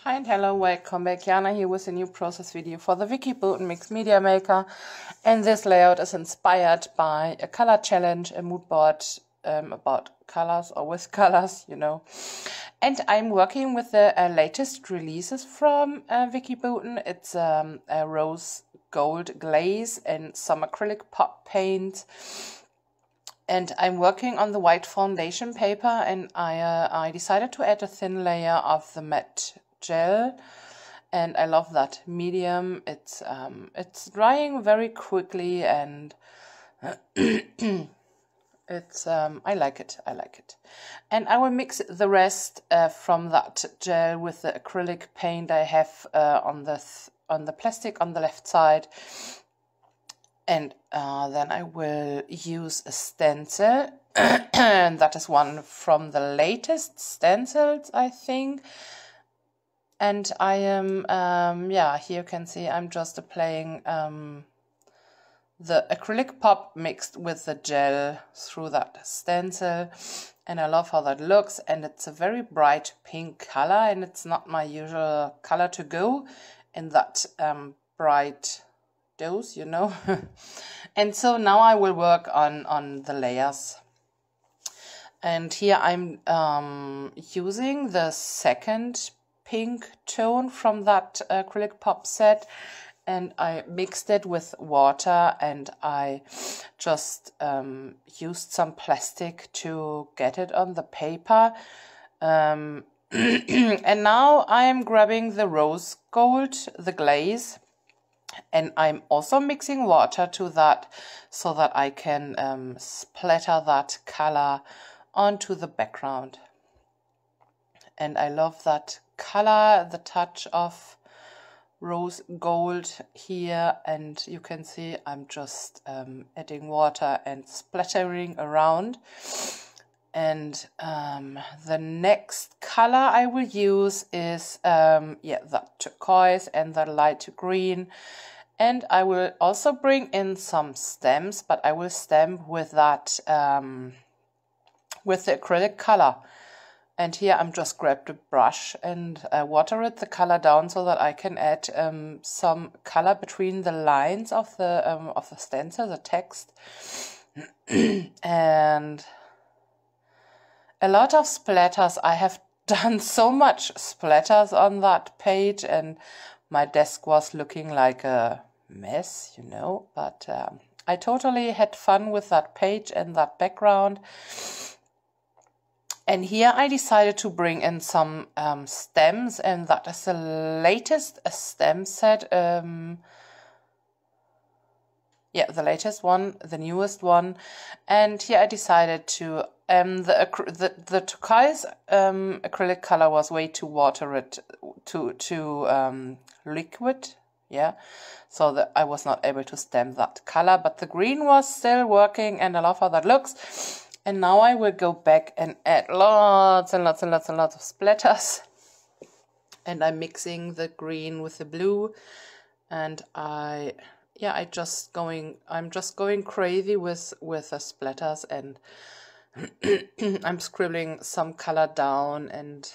Hi and hello, welcome back. Jana here with a new process video for the VickiBoutin Mixed Media Maker. And this layout is inspired by a color challenge, a mood board about colors or with colors, you know. And I'm working with the latest releases from VickiBoutin. It's a rose gold glaze and some acrylic pop paint. And I'm working on the white foundation paper, and I decided to add a thin layer of the matte gel, and I love that medium. It's drying very quickly, and it's I like it. And I will mix the rest from that gel with the acrylic paint I have on the plastic on the left side. And then I will use a stencil, and that is one from the latest stencils, I think. And I am, here you can see I'm just applying the acrylic pop mixed with the gel through that stencil. And I love how that looks, and it's a very bright pink color, and it's not my usual color to go in that bright dose, you know. And so now I will work on the layers, and here I'm using the second pink tone from that acrylic pop set, and I mixed it with water, and I just used some plastic to get it on the paper. And now I am grabbing the rose gold, the glaze, and I'm also mixing water to that so that I can splatter that color onto the background. And I love that color, the touch of rose gold here, and you can see I'm just adding water and splattering around. And the next color I will use is that turquoise and the light green. And I will also bring in some stems, but I will stem with that with the acrylic color. And here I'm just grabbed a brush and water it the color down so that I can add some color between the lines of the stencil, the text. And a lot of splatters. I have done so much splatters on that page, and my desk was looking like a mess, you know. But I totally had fun with that page and that background. And here I decided to bring in some stems, and that is the latest stem set. The latest one, the newest one. And here I decided to the turquoise acrylic color was way too too liquid, yeah, so that I was not able to stem that color, but the green was still working, and I love how that looks. And now I will go back and add lots and lots of splatters, and I'm mixing the green with the blue, and I'm just going crazy with the splatters, and I'm scribbling some color down, and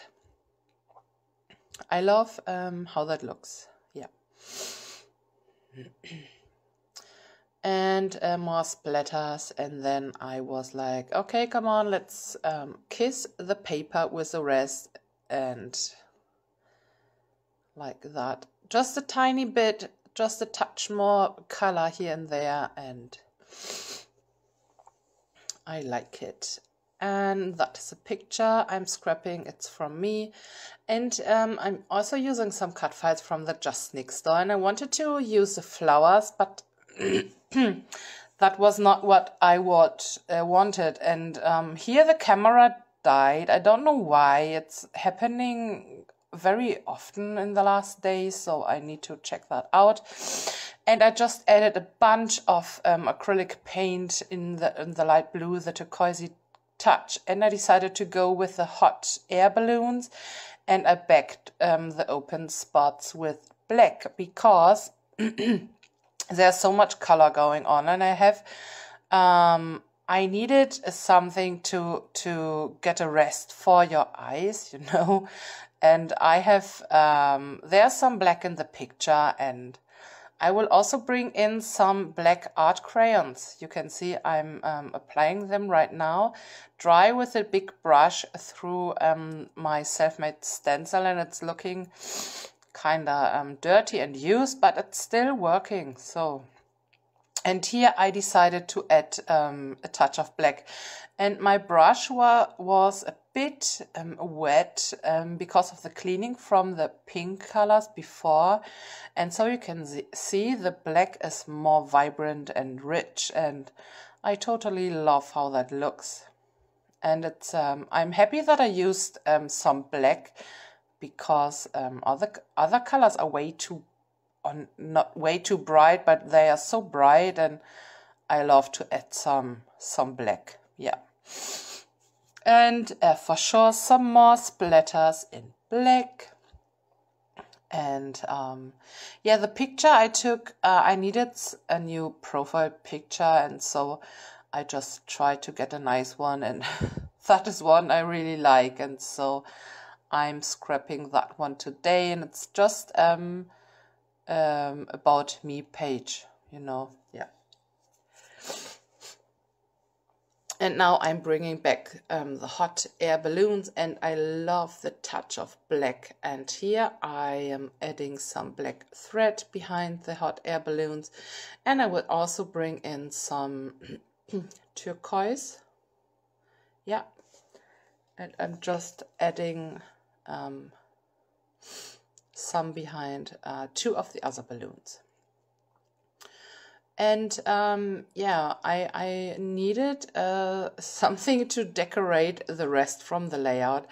I love how that looks. Yeah. And more splatters, and then I was like, okay, come on, let's kiss the paper with the rest, and like that. Just a tiny bit, just a touch more color here and there, and I like it. And that is a picture I'm scrapping, it's from me. And I'm also using some cut files from the Just Nick store, and I wanted to use the flowers, but that was not what I wanted. And here the camera died. I don't know why. It's happening very often in the last days, so I need to check that out. And I just added a bunch of acrylic paint in the light blue, the turquoisey touch, and I decided to go with the hot air balloons, and I backed the open spots with black because there's so much color going on, and I have I needed something to get a rest for your eyes, you know. And I have, there's some black in the picture, and I will also bring in some black art crayons. You can see I'm applying them right now, dry with a big brush through my self-made stencil, and it's looking kind of dirty and used, but it's still working. So, and here I decided to add a touch of black, and my brush was a bit wet because of the cleaning from the pink colors before, and so you can see the black is more vibrant and rich, and I totally love how that looks. And it's I'm happy that I used some black, because other colors are not way too bright, but they are so bright, and I love to add some black. Yeah. And for sure some more splatters in black. And yeah, the picture I took, I needed a new profile picture, and so I just tried to get a nice one, and that is one I really like, and so I'm scrapping that one today. And it's just about me page, you know. Yeah. And now I'm bringing back the hot air balloons, and I love the touch of black. And here I am adding some black thread behind the hot air balloons, and I will also bring in some turquoise. Yeah, and I'm just adding some behind two of the other balloons. And yeah, I needed something to decorate the rest from the layout,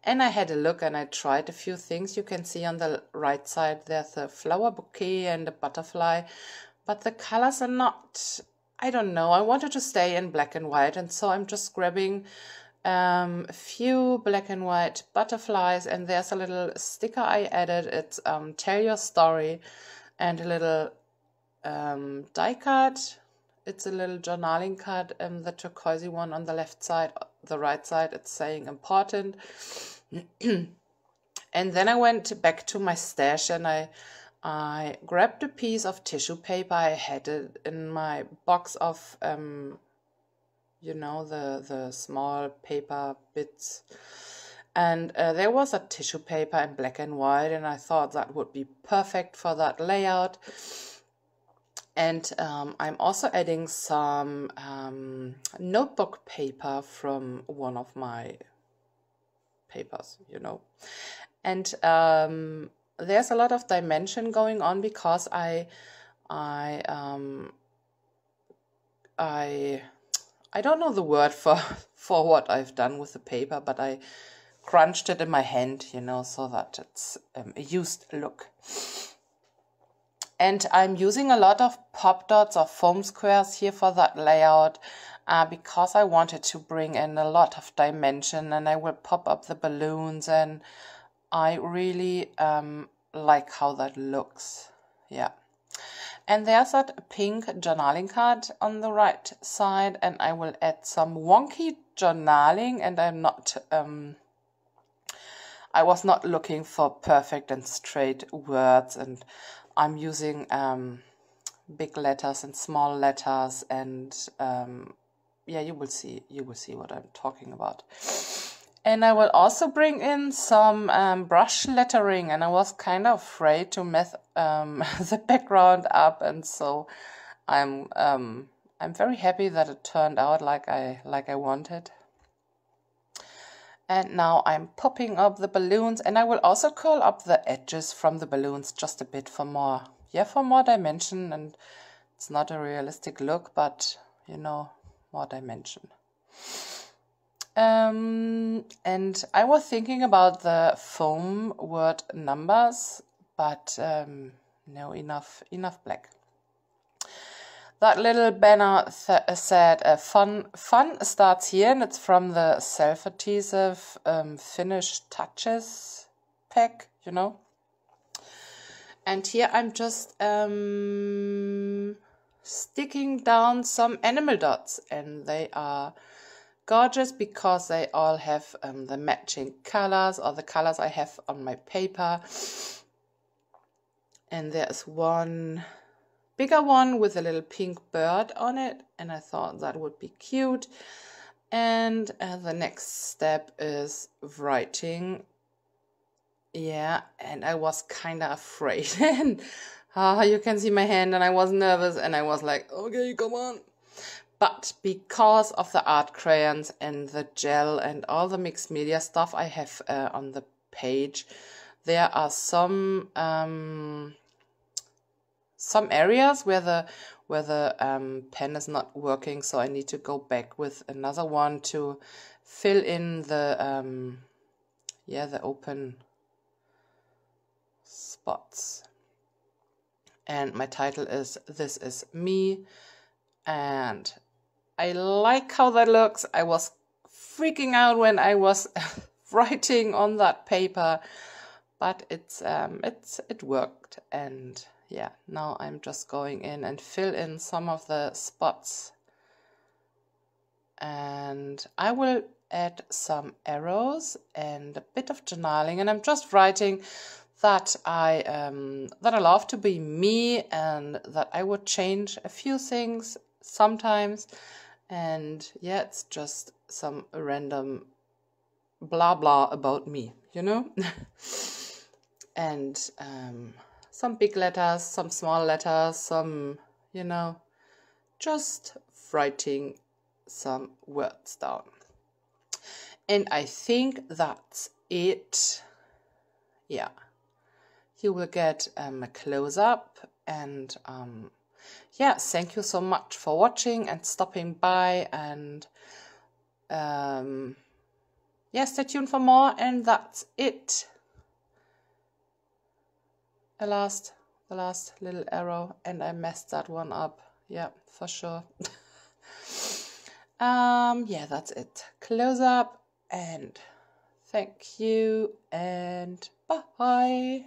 and I had a look and I tried a few things. You can see on the right side there's a flower bouquet and a butterfly, but the colors are not, I don't know, I wanted to stay in black and white, and so I'm just grabbing a few black and white butterflies, and there's a little sticker I added. It's tell your story, and a little die cut. It's a little journaling card, the turquoisey one on the left side. The right side, it's saying important. And then I went back to my stash, and I grabbed a piece of tissue paper. I had it in my box of you know, the small paper bits, and there was a tissue paper in black and white, and I thought that would be perfect for that layout. And I'm also adding some notebook paper from one of my papers, you know. And there's a lot of dimension going on, because I don't know the word for what I've done with the paper, but I crunched it in my hand, you know, so that it's a used look. And I'm using a lot of pop dots or foam squares here for that layout, because I wanted to bring in a lot of dimension, and I will pop up the balloons, and I really like how that looks. Yeah. And there's that pink journaling card on the right side, and I will add some wonky journaling, and I'm not I was not looking for perfect and straight words, and I'm using big letters and small letters, and yeah, you will see what I'm talking about. And I will also bring in some brush lettering, and I was kind of afraid to mess the background up, and so I'm very happy that it turned out like I wanted. And now I'm popping up the balloons, and I will also curl up the edges from the balloons just a bit for more dimension. And it's not a realistic look, but you know, more dimension. And I was thinking about the foam word numbers, but no, enough black. That little banner said fun starts here, and it's from the self-adhesive finish touches pack, you know. And here I'm just sticking down some animal dots, and they are gorgeous because they all have the matching colors, or the colors I have on my paper. And there's one bigger one with a little pink bird on it, and I thought that would be cute. And the next step is writing. Yeah, and I was kind of afraid. And you can see my hand, and I was nervous, and I was like, okay, come on. But because of the art crayons and the gel and all the mixed media stuff I have on the page, there are some areas where the pen is not working, so I need to go back with another one to fill in the the open spots. And my title is This Is Me, and I like how that looks. I was freaking out when I was writing on that paper, but it worked. And yeah, now I'm just going in and fill in some of the spots, and I will add some arrows and a bit of journaling, and I'm just writing that I love to be me, and that I would change a few things sometimes. And yeah, it's just some random blah blah about me, you know. And some big letters, some small letters, some, you know, just writing some words down. And I think that's it. Yeah, you will get a close-up. And yeah, thank you so much for watching and stopping by. And yeah, stay tuned for more. And that's it. The last little arrow, and I messed that one up. Yeah, for sure. Yeah, that's it. Close up, and thank you, and bye.